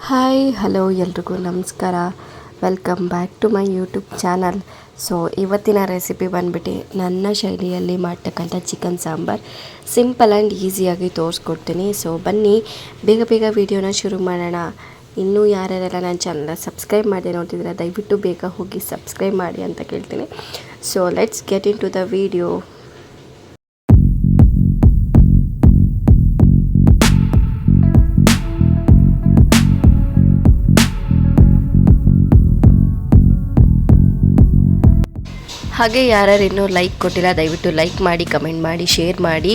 Hi hello ಎಲ್ರಿಗೂ ನಮಸ್ಕಾರ. Welcome back to my YouTube channel. So ಇವತ್ತಿನ ರೆಸಿಪಿ ಬಂದ್ಬಿಟ್ಟು ನನ್ನ ಶೈಲಿಯಲ್ಲಿ ಮಾಡ್ತಕ್ಕಂಥ ಚಿಕನ್ ಸಾಂಬಾರ್ ಸಿಂಪಲ್ ಆ್ಯಂಡ್ ಈಸಿಯಾಗಿ ತೋರಿಸ್ಕೊಡ್ತೀನಿ. ಸೊ ಬನ್ನಿ ಬೇಗ ಬೇಗ ವಿಡಿಯೋನ ಶುರು ಮಾಡೋಣ. ಇನ್ನೂ ಯಾರ್ಯಾರೆಲ್ಲ ನನ್ನ ಚಾನಲ್ನ ಸಬ್ಸ್ಕ್ರೈಬ್ ಮಾಡಿ ನೋಡ್ತಿದ್ರೆ ದಯವಿಟ್ಟು ಬೇಗ ಹೋಗಿ ಸಬ್ಸ್ಕ್ರೈಬ್ ಮಾಡಿ ಅಂತ ಕೇಳ್ತೀನಿ. So let's get into the video. ಹಾಗೆ ಯಾರ್ಯಾರು ಇನ್ನೂ ಲೈಕ್ ಕೊಟ್ಟಿಲ್ಲ ದಯವಿಟ್ಟು ಲೈಕ್ ಮಾಡಿ, ಕಮೆಂಟ್ ಮಾಡಿ, ಶೇರ್ ಮಾಡಿ,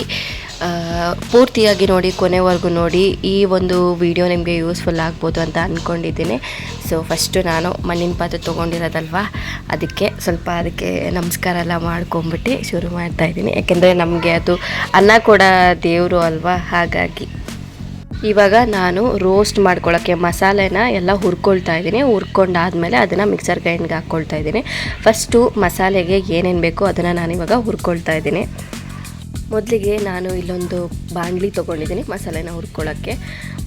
ಪೂರ್ತಿಯಾಗಿ ನೋಡಿ, ಕೊನೆವರೆಗೂ ನೋಡಿ. ಈ ಒಂದು ವಿಡಿಯೋ ನಿಮಗೆ ಯೂಸ್ಫುಲ್ ಆಗ್ಬೋದು ಅಂತ ಅಂದ್ಕೊಂಡಿದ್ದೀನಿ. ಸೊ ಫಸ್ಟು ನಾನು ಮಣ್ಣಿನ ಪಾತ್ರೆ ತೊಗೊಂಡಿರೋದಲ್ವ, ಅದಕ್ಕೆ ನಮಸ್ಕಾರ ಎಲ್ಲ ಮಾಡ್ಕೊಂಬಿಟ್ಟು ಶುರು ಮಾಡ್ತಾಯಿದ್ದೀನಿ. ಯಾಕೆಂದರೆ ನಮಗೆ ಅದು ಅನ್ನ ಕೂಡ ದೇವರು ಅಲ್ವಾ, ಹಾಗಾಗಿ ಇವಾಗ ನಾನು ರೋಸ್ಟ್ ಮಾಡ್ಕೊಳ್ಳೋಕ್ಕೆ ಮಸಾಲೆನ ಎಲ್ಲ ಹುರ್ಕೊಳ್ತಾ ಇದ್ದೀನಿ. ಹುರ್ಕೊಂಡಾದಮೇಲೆ ಅದನ್ನು ಮಿಕ್ಸರ್ ಗ್ರೈಂಡ್ಗೆ ಹಾಕ್ಕೊಳ್ತಾ ಇದ್ದೀನಿ. ಫಸ್ಟು ಮಸಾಲೆಗೆ ಏನೇನು ಬೇಕೋ ಅದನ್ನು ನಾನಿವಾಗ ಹುರ್ಕೊಳ್ತಾ ಇದ್ದೀನಿ. ಮೊದಲಿಗೆ ನಾನು ಇಲ್ಲೊಂದು ಬಾಣಲಿ ತೊಗೊಂಡಿದ್ದೀನಿ ಮಸಾಲೆನ ಹುರ್ಕೊಳ್ಳೋಕ್ಕೆ.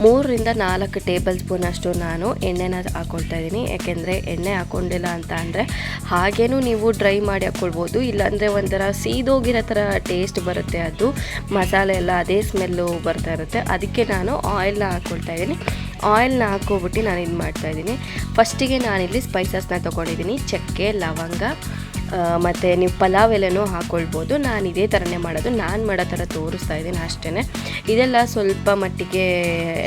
3-4 ಟೇಬಲ್ ಸ್ಪೂನಷ್ಟು ನಾನು ಎಣ್ಣೆನ ಹಾಕ್ಕೊಳ್ತಾ ಇದ್ದೀನಿ. ಯಾಕೆಂದರೆ ಎಣ್ಣೆ ಹಾಕ್ಕೊಂಡಿಲ್ಲ ಅಂತ ಅಂದರೆ ಹಾಗೇನೂ ನೀವು ಡ್ರೈ ಮಾಡಿ ಹಾಕ್ಕೊಳ್ಬೋದು, ಇಲ್ಲಾಂದರೆ ಒಂಥರ ಸೀದೋಗಿರೋ ಥರ ಟೇಸ್ಟ್ ಬರುತ್ತೆ, ಅದು ಮಸಾಲೆ ಎಲ್ಲ ಅದೇ ಸ್ಮೆಲ್ಲು ಬರ್ತಾ ಇರುತ್ತೆ. ಅದಕ್ಕೆ ನಾನು ಆಯಿಲ್ನ ಹಾಕ್ಕೊಳ್ತಾ ಇದ್ದೀನಿ. ಆಯಿಲ್ನ ಹಾಕ್ಕೊಬಿಟ್ಟು ನಾನು ಇದು ಮಾಡ್ತಾಯಿದ್ದೀನಿ. ಫಸ್ಟಿಗೆ ನಾನಿಲ್ಲಿ ಸ್ಪೈಸಸ್ನ ತೊಗೊಂಡಿದ್ದೀನಿ. ಚಕ್ಕೆ, ಲವಂಗ ಮತ್ತು ನೀವು ಪಲಾವ್ ಎಲೆನೂ ಹಾಕ್ಕೊಳ್ಬೋದು. ನಾನು ಇದೇ ಥರನೇ ಮಾಡೋದು, ನಾನು ಮಾಡೋ ಥರ ತೋರಿಸ್ತಾ ಇದ್ದೀನಿ ಅಷ್ಟೇ. ಇದೆಲ್ಲ ಸ್ವಲ್ಪ ಮಟ್ಟಿಗೆ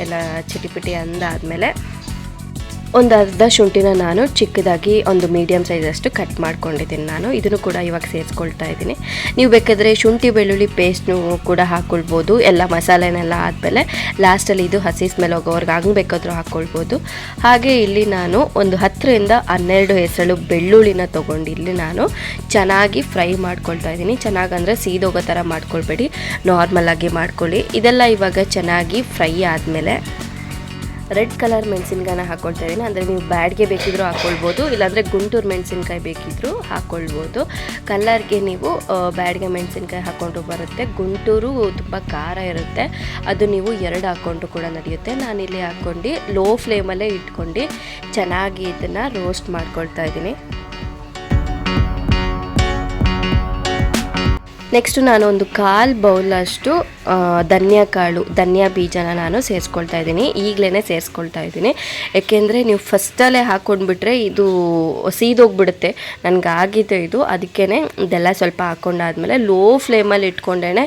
ಎಲ್ಲ ಚಿಟಿಪಿಟಿ ಅಂದಾದಮೇಲೆ ಒಂದು ಅರ್ಧ ಶುಂಠಿನ ನಾನು ಚಿಕ್ಕದಾಗಿ ಒಂದು ಮೀಡಿಯಮ್ ಸೈಜಷ್ಟು ಕಟ್ ಮಾಡ್ಕೊಂಡಿದ್ದೀನಿ. ನಾನು ಇದನ್ನು ಕೂಡ ಇವಾಗ ಸೇರಿಸ್ಕೊಳ್ತಾ ಇದ್ದೀನಿ. ನೀವು ಬೇಕಾದರೆ ಶುಂಠಿ ಬೆಳ್ಳುಳ್ಳಿ ಪೇಸ್ಟ್ನು ಕೂಡ ಹಾಕ್ಕೊಳ್ಬೋದು. ಎಲ್ಲ ಮಸಾಲೆನೆಲ್ಲ ಆದಮೇಲೆ ಲಾಸ್ಟಲ್ಲಿ ಇದು ಹಸಿ ಸ್ಮೆಲ್ ಹೋಗೋವರೆಗೆ ಹಂಗೆ ಬೇಕಾದರೂ ಹಾಕ್ಕೊಳ್ಬೋದು. ಹಾಗೆ ಇಲ್ಲಿ ನಾನು ಒಂದು 10-12 ಹೆಸರು ಬೆಳ್ಳುಳ್ಳಿನ ತೊಗೊಂಡು ಇಲ್ಲಿ ನಾನು ಚೆನ್ನಾಗಿ ಫ್ರೈ ಮಾಡ್ಕೊಳ್ತಾ ಇದ್ದೀನಿ. ಚೆನ್ನಾಗಂದರೆ ಸೀದೋಗೋ ಥರ ಮಾಡ್ಕೊಳ್ಬೇಡಿ, ನಾರ್ಮಲಾಗಿ ಮಾಡ್ಕೊಳ್ಳಿ. ಇದೆಲ್ಲ ಇವಾಗ ಚೆನ್ನಾಗಿ ಫ್ರೈ ಆದಮೇಲೆ ರೆಡ್ ಕಲರ್ ಮೆಣಸಿನ್ಕಾಯಿನ ಹಾಕ್ಕೊಳ್ತಾ ಇದ್ದೀನಿ. ಅಂದರೆ ನೀವು ಬ್ಯಾಡ್ಗೆ ಬೇಕಿದ್ರೂ ಹಾಕ್ಕೊಳ್ಬೋದು, ಇಲ್ಲಾಂದರೆ ಗುಂಟೂರು ಮೆಣಸಿನ್ಕಾಯಿ ಬೇಕಿದ್ರೂ ಹಾಕ್ಕೊಳ್ಬೋದು. ಕಲರ್ಗೆ ನೀವು ಬ್ಯಾಡ್ಗೆ ಮೆಣಸಿನ್ಕಾಯಿ ಹಾಕ್ಕೊಂಡ್ರು ಬರುತ್ತೆ. ಗುಂಟೂರು ತುಂಬ ಖಾರ ಇರುತ್ತೆ, ಅದು ನೀವು 2 ಹಾಕ್ಕೊಂಡ್ರು ಕೂಡ ನಡೆಯುತ್ತೆ. ನಾನಿಲ್ಲಿ ಹಾಕ್ಕೊಂಡು ಲೋ ಫ್ಲೇಮಲ್ಲೇ ಇಟ್ಕೊಂಡು ಚೆನ್ನಾಗಿ ಇದನ್ನು ರೋಸ್ಟ್ ಮಾಡ್ಕೊಳ್ತಾ ಇದ್ದೀನಿ. ನೆಕ್ಸ್ಟು ನಾನು ಒಂದು 1/4 ಬೌಲಷ್ಟು ಧನಿಯಾ ಬೀಜನ ನಾನು ಸೇರಿಸ್ಕೊಳ್ತಾ ಇದ್ದೀನಿ. ಈಗಲೇ ಸೇರಿಸ್ಕೊಳ್ತಾ ಇದ್ದೀನಿ. ಏಕೆಂದರೆ ನೀವು ಫಸ್ಟಲ್ಲೇ ಹಾಕ್ಕೊಂಡ್ಬಿಟ್ರೆ ಇದು ಸೀದೋಗ್ಬಿಡುತ್ತೆ. ನನಗಾಗಿದೆ ಇದು, ಅದಕ್ಕೇ ಇದೆಲ್ಲ ಸ್ವಲ್ಪ ಹಾಕ್ಕೊಂಡಾದ್ಮೇಲೆ ಲೋ ಫ್ಲೇಮಲ್ಲಿ ಇಟ್ಕೊಂಡೇ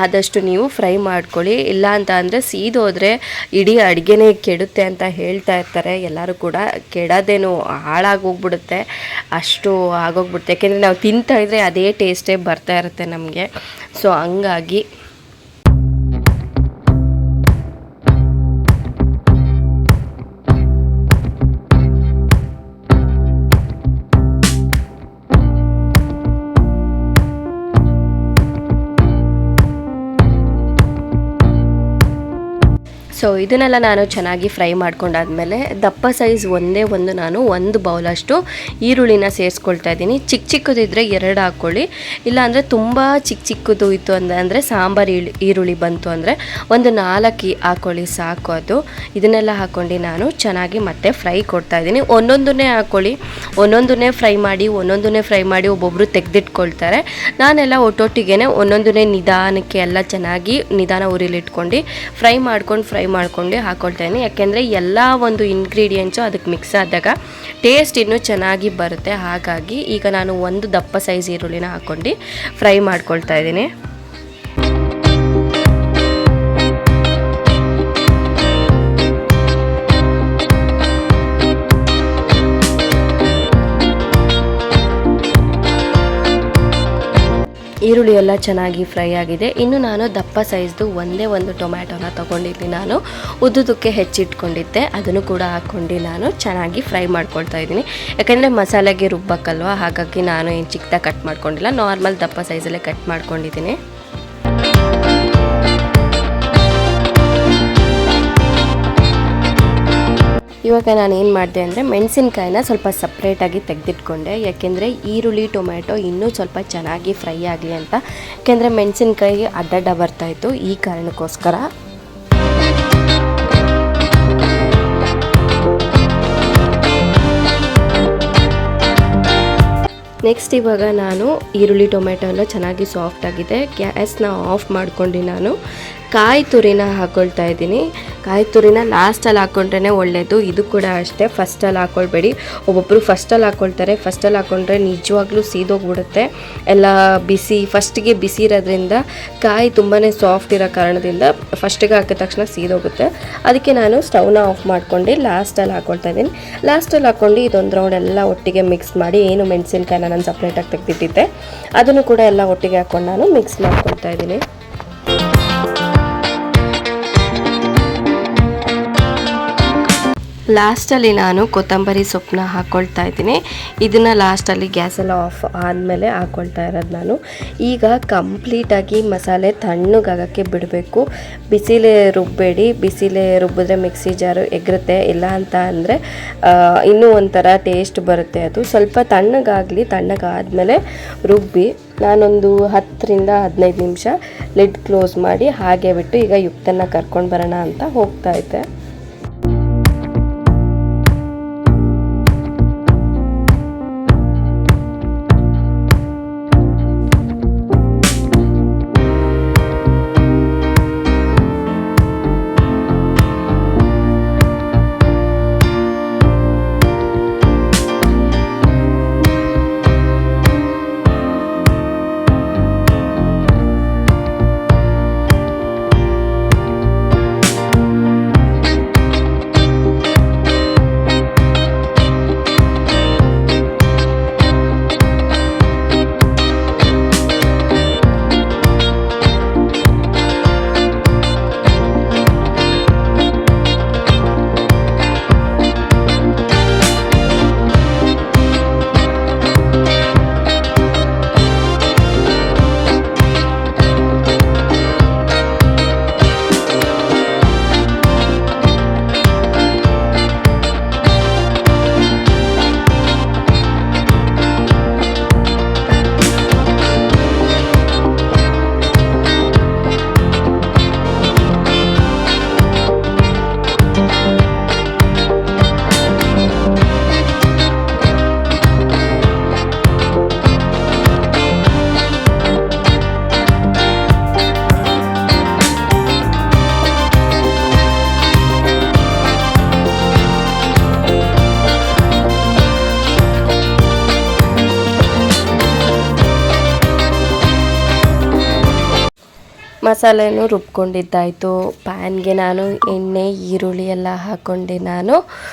ಆದಷ್ಟು ನೀವು ಫ್ರೈ ಮಾಡ್ಕೊಳ್ಳಿ. ಇಲ್ಲ ಅಂತ ಅಂದರೆ ಸೀದೋದ್ರೆ ಇಡೀ ಅಡುಗೆನೇ ಕೆಡುತ್ತೆ ಅಂತ ಹೇಳ್ತಾ ಇರ್ತಾರೆ ಎಲ್ಲರೂ ಕೂಡ. ಕೆಡೋದೇನು ಹಾಳಾಗೋಗ್ಬಿಡುತ್ತೆ, ಅಷ್ಟು ಆಗೋಗ್ಬಿಡುತ್ತೆ. ಯಾಕೆಂದರೆ ನಾವು ತಿಂತಾ ಇದ್ದರೆ ಅದೇ ಟೇಸ್ಟೇ ಬರ್ತಾ ಇರುತ್ತೆ ನಮಗೆ. ಸೊ ಹಂಗಾಗಿ ಸೊ ಇದನ್ನೆಲ್ಲ ನಾನು ಚೆನ್ನಾಗಿ ಫ್ರೈ ಮಾಡ್ಕೊಂಡಾದ್ಮೇಲೆ ದಪ್ಪ ಸೈಜ್ ನಾನು 1 ಬೌಲಷ್ಟು ಈರುಳ್ಳಿನ ಸೇರಿಸ್ಕೊಳ್ತಾ ಇದ್ದೀನಿ. ಚಿಕ್ಕದಿದ್ದರೆ 2 ಹಾಕ್ಕೊಳ್ಳಿ, ಇಲ್ಲಾಂದರೆ ತುಂಬ ಚಿಕ್ಕದು ಇತ್ತು ಅಂದರೆ ಸಾಂಬಾರು ಈರುಳ್ಳಿ ಬಂತು ಅಂದರೆ ಒಂದು 4 ಹಾಕ್ಕೊಳ್ಳಿ ಸಾಕು. ಅದು ಇದನ್ನೆಲ್ಲ ಹಾಕ್ಕೊಂಡು ನಾನು ಚೆನ್ನಾಗಿ ಮತ್ತೆ ಫ್ರೈ ಕೊಡ್ತಾ ಇದ್ದೀನಿ. ಒಂದೊಂದನ್ನೇ ಹಾಕ್ಕೊಳ್ಳಿ, ಒಂದೊಂದನ್ನೇ ಫ್ರೈ ಮಾಡಿ ಒಬ್ಬೊಬ್ಬರು ತೆಗೆದಿಟ್ಕೊಳ್ತಾರೆ. ನಾನೆಲ್ಲ ಒಟ್ಟೊಟ್ಟಿಗೆ ಒಂದೊಂದನ್ನೇ ನಿಧಾನಕ್ಕೆ ಎಲ್ಲ ಚೆನ್ನಾಗಿ ನಿಧಾನ ಉರಿಲಿಟ್ಕೊಂಡು ಫ್ರೈ ಮಾಡ್ಕೊಂಡು ಹಾಕ್ಕೊಳ್ತಾ ಇದ್ದೀನಿ. ಯಾಕೆಂದರೆ ಎಲ್ಲ ಒಂದು ಇಂಗ್ರೀಡಿಯೆಂಟ್ಸು ಅದಕ್ಕೆ ಮಿಕ್ಸ್ ಆದಾಗ ಟೇಸ್ಟ್ ಇನ್ನೂ ಚೆನ್ನಾಗಿ ಬರುತ್ತೆ. ಹಾಗಾಗಿ ಈಗ ನಾನು 1 ದಪ್ಪ ಸೈಜ್ ಈರುಳ್ಳಿನ ಹಾಕ್ಕೊಂಡು ಫ್ರೈ ಮಾಡ್ಕೊಳ್ತಾ ಇದ್ದೀನಿ. ಈರುಳ್ಳಿ ಎಲ್ಲ ಚೆನ್ನಾಗಿ ಫ್ರೈ ಆಗಿದೆ. ಇನ್ನು ನಾನು ದಪ್ಪ ಸೈಜ್ದು ಒಂದು ಟೊಮ್ಯಾಟೊನ ತೊಗೊಂಡಿದ್ದೀನಿ. ನಾನು ಉದ್ದುದಕ್ಕೆ ಹೆಚ್ಚಿಟ್ಕೊಂಡಿದ್ದೆ, ಅದನ್ನು ಕೂಡ ಹಾಕ್ಕೊಂಡು ನಾನು ಚೆನ್ನಾಗಿ ಫ್ರೈ ಮಾಡ್ಕೊಳ್ತಾ ಇದ್ದೀನಿ. ಯಾಕೆಂದರೆ ಮಸಾಲೆಗೆ ರುಬ್ಬಕ್ಕಲ್ವ, ಹಾಗಾಗಿ ನಾನು ಏನು ಚಿಕ್ಕದಾಗಿ ಕಟ್ ಮಾಡ್ಕೊಂಡಿಲ್ಲ, ನಾರ್ಮಲ್ ದಪ್ಪ ಸೈಜಲ್ಲೇ ಕಟ್ ಮಾಡ್ಕೊಂಡಿದ್ದೀನಿ. ಇವಾಗ ನಾನು ಏನು ಮಾಡಿದೆ ಅಂದರೆ ಮೆಣಸಿನ್ಕಾಯಿನ ಸ್ವಲ್ಪ ಸಪ್ರೇಟಾಗಿ ತೆಗೆದಿಟ್ಕೊಂಡೆ. ಯಾಕೆಂದರೆ ಈರುಳ್ಳಿ ಟೊಮ್ಯಾಟೊ ಇನ್ನೂ ಸ್ವಲ್ಪ ಚೆನ್ನಾಗಿ ಫ್ರೈ ಆಗಲಿ ಅಂತ. ಯಾಕೆಂದರೆ ಮೆಣಸಿನ್ಕಾಯಿ ಅಡ್ಡಡ್ಡ ಬರ್ತಾಯಿತ್ತು, ಈ ಕಾರಣಕ್ಕೋಸ್ಕರ. ನೆಕ್ಸ್ಟ್ ಇವಾಗ ನಾನು ಈರುಳ್ಳಿ ಟೊಮೆಟೊ ಎಲ್ಲ ಚೆನ್ನಾಗಿ ಸಾಫ್ಟ್ ಆಗಿದೆ. ಗ್ಯಾಸ್ನ ಆಫ್ ಮಾಡ್ಕೊಂಡು ನಾನು ಕಾಯಿ ತುರಿನ ಹಾಕ್ಕೊಳ್ತಾ ಇದ್ದೀನಿ. ಕಾಯಿ ತುರಿನ ಲಾಸ್ಟಲ್ಲಿ ಹಾಕ್ಕೊಂಡ್ರೆ ಒಳ್ಳೆಯದು. ಇದು ಕೂಡ ಅಷ್ಟೇ, ಫಸ್ಟಲ್ಲಿ ಹಾಕ್ಕೊಳ್ಬೇಡಿ. ಒಬ್ಬೊಬ್ಬರು ಫಸ್ಟಲ್ಲಿ ಹಾಕ್ಕೊಳ್ತಾರೆ. ಫಸ್ಟಲ್ಲಿ ಹಾಕ್ಕೊಂಡ್ರೆ ನಿಜವಾಗ್ಲೂ ಸೀದೋಗ್ಬಿಡುತ್ತೆ ಎಲ್ಲ. ಫಸ್ಟಿಗೆ ಬಿಸಿ ಇರೋದ್ರಿಂದ ಕಾಯಿ ತುಂಬಾ ಸಾಫ್ಟ್ ಇರೋ ಕಾರಣದಿಂದ ಫಸ್ಟಿಗೆ ಹಾಕಿದ ತಕ್ಷಣ ಸೀದೋಗುತ್ತೆ. ಅದಕ್ಕೆ ನಾನು ಸ್ಟವ್ನ ಆಫ್ ಮಾಡ್ಕೊಂಡು ಲಾಸ್ಟಲ್ಲಿ ಹಾಕ್ಕೊಳ್ತಾ ಇದ್ದೀನಿ. ಲಾಸ್ಟಲ್ಲಿ ಹಾಕ್ಕೊಂಡು ಇದೊಂದು ರೌಂಡ್ ಎಲ್ಲ ಒಟ್ಟಿಗೆ ಮಿಕ್ಸ್ ಮಾಡಿ, ಏನು ಮೆಣಸಿನ್ಕಾಯಿನ ನಾನು ಸಪ್ರೇಟಾಗಿ ತೆಗೆದಿಟ್ಟಿದ್ದೆ ಅದನ್ನು ಕೂಡ ಎಲ್ಲ ಒಟ್ಟಿಗೆ ಹಾಕ್ಕೊಂಡು ನಾನು ಮಿಕ್ಸ್ ಮಾಡ್ಕೊಳ್ತಾ ಇದ್ದೀನಿ. ಲಾಸ್ಟಲ್ಲಿ ನಾನು ಕೊತ್ತಂಬರಿ ಸೊಪ್ಪನ್ನ ಹಾಕ್ಕೊಳ್ತಾ ಇದ್ದೀನಿ. ಇದನ್ನು ಲಾಸ್ಟಲ್ಲಿ ಗ್ಯಾಸೆಲ್ಲ ಆಫ್ ಆದಮೇಲೆ ಹಾಕ್ಕೊಳ್ತಾ ಇರೋದು ನಾನು. ಈಗ ಕಂಪ್ಲೀಟಾಗಿ ಮಸಾಲೆ ತಣ್ಣಗಾಗೋಕ್ಕೆ ಬಿಡಬೇಕು. ಬಿಸಿಲೇ ರುಬ್ಬಬೇಡಿ. ಬಿಸಿಲೇ ರುಬ್ಬಿದ್ರೆ ಮಿಕ್ಸಿ ಜಾರು ಎಗರುತ್ತೆ. ಇಲ್ಲ ಅಂತ ಅಂದರೆ ಇನ್ನೂ ಒಂಥರ ಟೇಸ್ಟ್ ಬರುತ್ತೆ. ಅದು ಸ್ವಲ್ಪ ತಣ್ಣಗಾಗಲಿ. ತಣ್ಣಗಾದಮೇಲೆ ರುಬ್ಬಿ ನಾನೊಂದು 10ರಿಂದ 15 ನಿಮಿಷ ಲಿಡ್ ಕ್ಲೋಸ್ ಮಾಡಿ ಹಾಗೆ ಬಿಟ್ಟು ಈಗ ಯುಕ್ತನ ಕರ್ಕೊಂಡು ಬರೋಣ ಅಂತ ಹೋಗ್ತಾ ಇದ್ದೆ. ಮಸಾಲೆನೂ ರುಬ್ಕೊಂಡಿದ್ದಾಯಿತು. ಪ್ಯಾನ್ಗೆ ನಾನು ಎಣ್ಣೆ ಈರುಳ್ಳಿ ಎಲ್ಲ ಹಾಕ್ಕೊಂಡೆ. ನಾನು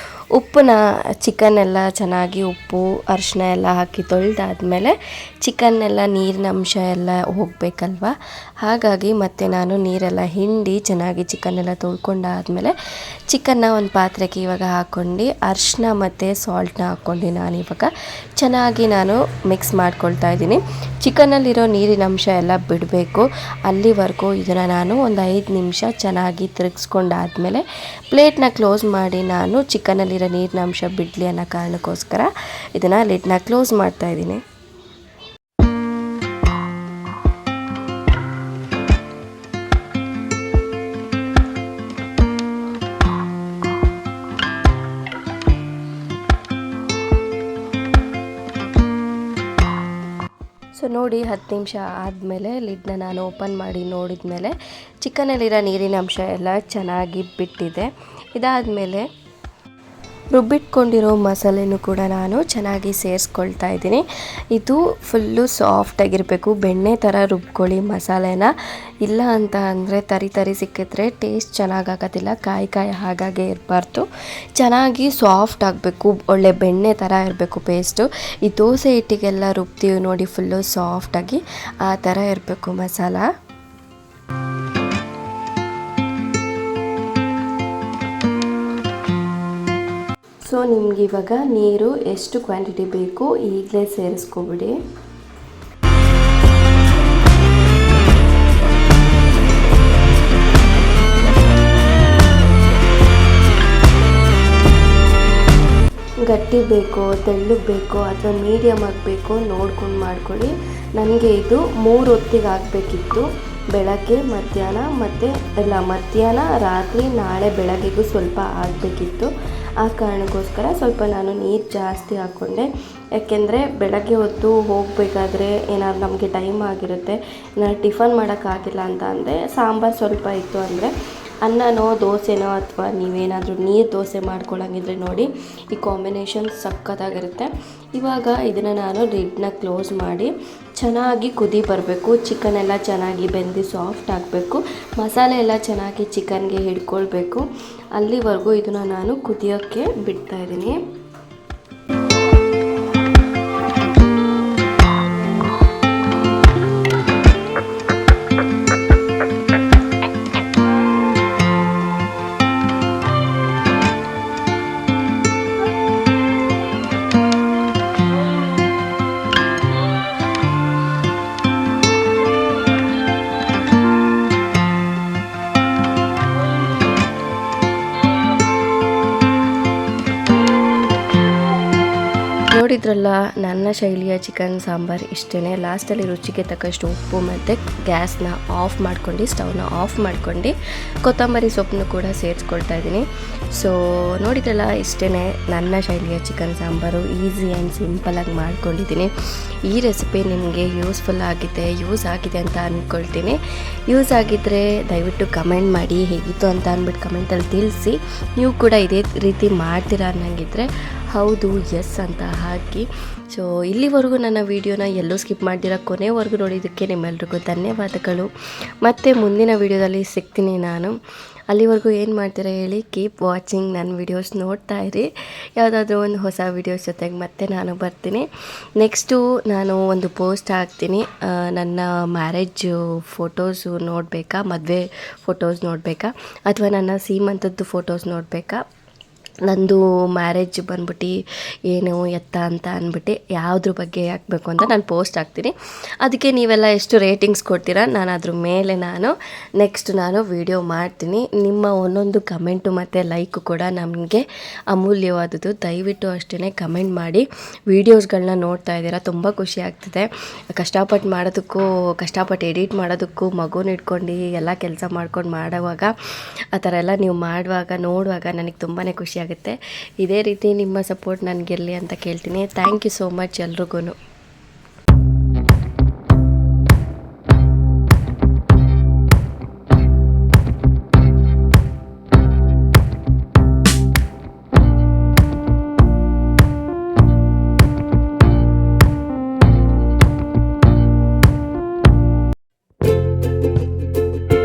ಉಪ್ಪನ್ನ ಚಿಕನ್ನೆಲ್ಲ ಚೆನ್ನಾಗಿ ಉಪ್ಪು ಅರಿಶಿನ ಎಲ್ಲ ಹಾಕಿ ತೊಳೆದಾದ್ಮೇಲೆ ಚಿಕನ್ನೆಲ್ಲ ನೀರಿನ ಅಂಶ ಎಲ್ಲ ಹೋಗಬೇಕಲ್ವ, ಹಾಗಾಗಿ ಮತ್ತೆ ನಾನು ನೀರೆಲ್ಲ ಹಿಂಡಿ ಚೆನ್ನಾಗಿ ಚಿಕನ್ನೆಲ್ಲ ತೊಳ್ಕೊಂಡಾದಮೇಲೆ ಚಿಕನ್ನ ಒಂದು ಪಾತ್ರೆಗೆ ಇವಾಗ ಹಾಕ್ಕೊಂಡು ಅರಿಶಿನ ಮತ್ತು ಸಾಲ್ಟ್ನ ಹಾಕ್ಕೊಂಡು ನಾನು ಇವಾಗ ಚೆನ್ನಾಗಿ ನಾನು ಮಿಕ್ಸ್ ಮಾಡ್ಕೊಳ್ತಾ ಇದ್ದೀನಿ. ಚಿಕನ್ನಲ್ಲಿರೋ ನೀರಿನ ಅಂಶ ಎಲ್ಲ ಬಿಡಬೇಕು. ಅಲ್ಲಿವರೆಗೂ ಇದನ್ನು ನಾನು ಒಂದು 5 ನಿಮಿಷ ಚೆನ್ನಾಗಿ ತಿರುಗಿಸ್ಕೊಂಡಾದ್ಮೇಲೆ ಪ್ಲೇಟ್ನ ಕ್ಲೋಸ್ ಮಾಡಿ ನಾನು ಚಿಕನ್ನಲ್ಲಿರೋ ನೀರಿನ ಅಂಶ ಬಿಡಲಿ ಅನ್ನೋ ಕಾರಣಕ್ಕೋಸ್ಕರ ಇದನ್ನು ಲಿಡ್ನ ಕ್ಲೋಸ್ ಮಾಡ್ತಾ ಇದ್ದೀನಿ. ಸೊ ನೋಡಿ 10 ನಿಮಿಷ ಆದಮೇಲೆ ಲಿಡ್ನ ನಾನು ಓಪನ್ ಮಾಡಿ ನೋಡಿದ ಮೇಲೆ ಚಿಕನಲ್ಲಿರೋ ನೀರಿನ ಅಂಶ ಎಲ್ಲ ಚೆನ್ನಾಗಿ ಬಿಟ್ಟಿದೆ. ಇದಾದಮೇಲೆ ರುಬ್ಬಿಟ್ಕೊಂಡಿರೋ ಮಸಾಲೆನೂ ಕೂಡ ನಾನು ಚೆನ್ನಾಗಿ ಸೇರಿಸ್ಕೊಳ್ತಾ ಇದ್ದೀನಿ. ಇದು ಫುಲ್ಲು ಸಾಫ್ಟಾಗಿರಬೇಕು, ಬೆಣ್ಣೆ ಥರ ರುಬ್ಕೊಳ್ಳಿ ಮಸಾಲೆನ. ಇಲ್ಲ ಅಂತ ಅಂದರೆ ತರಿ ತರಿ ಸಿಕ್ಕಿದ್ರೆ ಟೇಸ್ಟ್ ಚೆನ್ನಾಗಾಗೋದಿಲ್ಲ, ಕಾಯಿ ಕಾಯಿ ಹಾಗಾಗೆ ಇರಬಾರ್ದು, ಚೆನ್ನಾಗಿ ಸಾಫ್ಟ್ ಆಗಬೇಕು, ಒಳ್ಳೆ ಬೆಣ್ಣೆ ಥರ ಇರಬೇಕು ಪೇಸ್ಟು. ಈ ದೋಸೆ ಹಿಟ್ಟಿಗೆಲ್ಲ ರುಬ್ತೀವಿ ನೋಡಿ ಫುಲ್ಲು ಸಾಫ್ಟಾಗಿ, ಆ ಥರ ಇರಬೇಕು ಮಸಾಲ. ಸೊ ನಿಮ್ಗೆ ಇವಾಗ ನೀರು ಎಷ್ಟು ಕ್ವಾಂಟಿಟಿ ಬೇಕು ಈಗಲೇ ಸೇರಿಸ್ಕೊಬಿಡಿ. ಗಟ್ಟಿ ಬೇಕೋ ತೆಳ್ಳಗೆ ಬೇಕೋ ಅಥವಾ ಮೀಡಿಯಮ್ ಆಗಬೇಕೋ ನೋಡ್ಕೊಂಡು ಮಾಡ್ಕೊಳ್ಳಿ. ನನಗೆ ಇದು 3 ಹೊತ್ತಿಗೆ ಆಗಬೇಕಿತ್ತು, ಬೆಳಗ್ಗೆ ಮಧ್ಯಾಹ್ನ ಮತ್ತು ಮಧ್ಯಾಹ್ನ ರಾತ್ರಿ ನಾಳೆ ಬೆಳಗ್ಗೆಗೂ ಸ್ವಲ್ಪ ಆಗಬೇಕಿತ್ತು. ಆ ಕಾರಣಕ್ಕೋಸ್ಕರ ಸ್ವಲ್ಪ ನಾನು ನೀರು ಜಾಸ್ತಿ ಹಾಕ್ಕೊಂಡೆ. ಯಾಕೆಂದರೆ ಬೆಳಗ್ಗೆ ಹೊತ್ತು ಹೋಗಬೇಕಾದ್ರೆ ಏನಾದ್ರು ನಮಗೆ ಟೈಮ್ ಆಗಿರುತ್ತೆ, ನಾನು ಟಿಫನ್ ಮಾಡೋಕ್ಕಾಗಿಲ್ಲ ಅಂತ ಅಂದರೆ ಸಾಂಬಾರು ಸ್ವಲ್ಪ ಇತ್ತು ಅಂದರೆ ಅನ್ನನೋ ದೋಸೆನೋ ಅಥವಾ ನೀವೇನಾದರೂ ನೀರು ದೋಸೆ ಮಾಡ್ಕೊಳ್ಳೋಂಗಿದ್ರೆ ನೋಡಿ, ಈ ಕಾಂಬಿನೇಷನ್ ಸಖತ್ತಾಗಿರುತ್ತೆ. ಇವಾಗ ಇದನ್ನು ನಾನು ಲಿಡ್ನ ಕ್ಲೋಸ್ ಮಾಡಿ ಚೆನ್ನಾಗಿ ಕುದಿ ಬರಬೇಕು. ಚಿಕನ್ ಎಲ್ಲ ಚೆನ್ನಾಗಿ ಬೆಂದು ಸಾಫ್ಟ್ ಆಗಬೇಕು, ಮಸಾಲೆ ಎಲ್ಲ ಚೆನ್ನಾಗಿ ಚಿಕನ್ಗೆ ಹಿಡ್ಕೊಳ್ಬೇಕು. ಅಲ್ಲಿವರೆಗೂ ಇದನ್ನು ನಾನು ಕುದಿಯೋಕ್ಕೆ ಬಿಡ್ತಾಯಿದ್ದೀನಿ. ನೋಡಿದ್ರಲ್ಲ, ನನ್ನ ಶೈಲಿಯ ಚಿಕನ್ ಸಾಂಬಾರು ಇಷ್ಟೇ. ಲಾಸ್ಟಲ್ಲಿ ರುಚಿಗೆ ತಕ್ಕಷ್ಟು ಉಪ್ಪು ಮತ್ತು ಗ್ಯಾಸ್ನ ಆಫ್ ಮಾಡ್ಕೊಂಡು, ಸ್ಟವ್ನ ಆಫ್ ಮಾಡ್ಕೊಂಡು ಕೊತ್ತಂಬರಿ ಸೊಪ್ಪನ್ನು ಕೂಡ ಸೇರಿಸ್ಕೊಳ್ತಾ ಇದ್ದೀನಿ. ಸೊ ನೋಡಿದ್ರಲ್ಲ, ಇಷ್ಟೇ ನನ್ನ ಶೈಲಿಯ ಚಿಕನ್ ಸಾಂಬಾರು. ಈಸಿ ಆ್ಯಂಡ್ ಸಿಂಪಲಾಗಿ ಮಾಡ್ಕೊಂಡಿದ್ದೀನಿ. ಈ ರೆಸಿಪಿ ನಿಮಗೆ ಯೂಸ್ ಆಗಿದೆ ಅಂತ ಅಂದ್ಕೊಳ್ತೀನಿ. ಯೂಸ್ ಆಗಿದ್ದರೆ ದಯವಿಟ್ಟು ಕಮೆಂಟ್ ಮಾಡಿ, ಹೇಗಿತ್ತು ಅಂತ ಅಂದ್ಬಿಟ್ಟು ಕಮೆಂಟಲ್ಲಿ ತಿಳಿಸಿ. ನೀವು ಕೂಡ ಇದೇ ರೀತಿ ಮಾಡ್ತೀರಾ ಅನ್ನಂಗಿದ್ರೆ ಹೌದು ಎಸ್ ಅಂತ ಹಾಕಿ. ಸೊ ಇಲ್ಲಿವರೆಗೂ ನನ್ನ ವೀಡಿಯೋನ ಎಲ್ಲೂ ಸ್ಕಿಪ್ ಮಾಡ್ದಿರ ಕೊನೆವರೆಗೂ ನೋಡಿದ್ದಕ್ಕೆ ನಿಮ್ಮೆಲ್ರಿಗೂ ಧನ್ಯವಾದಗಳು. ಮತ್ತು ಮುಂದಿನ ವೀಡಿಯೋದಲ್ಲಿ ಸಿಗ್ತೀನಿ ನಾನು. ಅಲ್ಲಿವರೆಗೂ ಏನು ಮಾಡ್ತೀರಾ ಹೇಳಿ, ಕೀಪ್ ವಾಚಿಂಗ್. ನನ್ನ ವೀಡಿಯೋಸ್ ನೋಡ್ತಾ ಇರಿ. ಯಾವುದಾದ್ರೂ ಒಂದು ಹೊಸ ವೀಡಿಯೋಸ್ ಜೊತೆಗೆ ಮತ್ತೆ ನಾನು ಬರ್ತೀನಿ. ನೆಕ್ಸ್ಟು ನಾನು ಒಂದು ಪೋಸ್ಟ್ ಹಾಕ್ತೀನಿ. ನನ್ನ ಮ್ಯಾರೇಜ್ ಫೋಟೋಸು ನೋಡಬೇಕಾ, ಮದುವೆ ಫೋಟೋಸ್ ನೋಡಬೇಕಾ, ಅಥವಾ ನನ್ನ ಸೀಮಂತದ್ದು ಫೋಟೋಸ್ ನೋಡಬೇಕಾ, ನಂದು ಮ್ಯಾರೇಜ್ ಬಂದ್ಬಿಟ್ಟು ಏನು ಎತ್ತ ಅಂತ ಅಂದ್ಬಿಟ್ಟು ಯಾವುದ್ರ ಬಗ್ಗೆ ಹಾಕಬೇಕು ಅಂತ ನಾನು ಪೋಸ್ಟ್ ಹಾಕ್ತೀನಿ. ಅದಕ್ಕೆ ನೀವೆಲ್ಲ ಎಷ್ಟು ರೇಟಿಂಗ್ಸ್ ಕೊಡ್ತೀರಾ, ನಾನು ಅದ್ರ ಮೇಲೆ ನೆಕ್ಸ್ಟ್ ನಾನು ವೀಡಿಯೋ ಮಾಡ್ತೀನಿ. ನಿಮ್ಮ ಒಂದೊಂದು ಕಮೆಂಟು ಮತ್ತು ಲೈಕು ಕೂಡ ನಮಗೆ ಅಮೂಲ್ಯವಾದದ್ದು. ದಯವಿಟ್ಟು ಅಷ್ಟೇ ಕಮೆಂಟ್ ಮಾಡಿ. ವೀಡಿಯೋಸ್ಗಳನ್ನ ನೋಡ್ತಾ ಇದ್ದೀರಾ, ತುಂಬ ಖುಷಿ ಆಗ್ತಿದೆ. ಕಷ್ಟಪಟ್ಟು ಎಡಿಟ್ ಮಾಡೋದಕ್ಕೂ ಮಗುನ ಇಟ್ಕೊಂಡು ಎಲ್ಲ ಕೆಲಸ ಮಾಡ್ಕೊಂಡು ಮಾಡೋವಾಗ, ಆ ಥರ ಎಲ್ಲ ನೀವು ನೋಡುವಾಗ ನನಗೆ ತುಂಬಾ ಖುಷಿ ಆಗುತ್ತೆ. ಇದೇ ರೀತಿ ನಿಮ್ಮ ಸಪೋರ್ಟ್ ನನಗಿರಲಿ ಅಂತ ಕೇಳ್ತೀನಿ. ಥ್ಯಾಂಕ್ ಯು ಸೋ ಮಚ್ ಎಲ್ರಿಗೂ.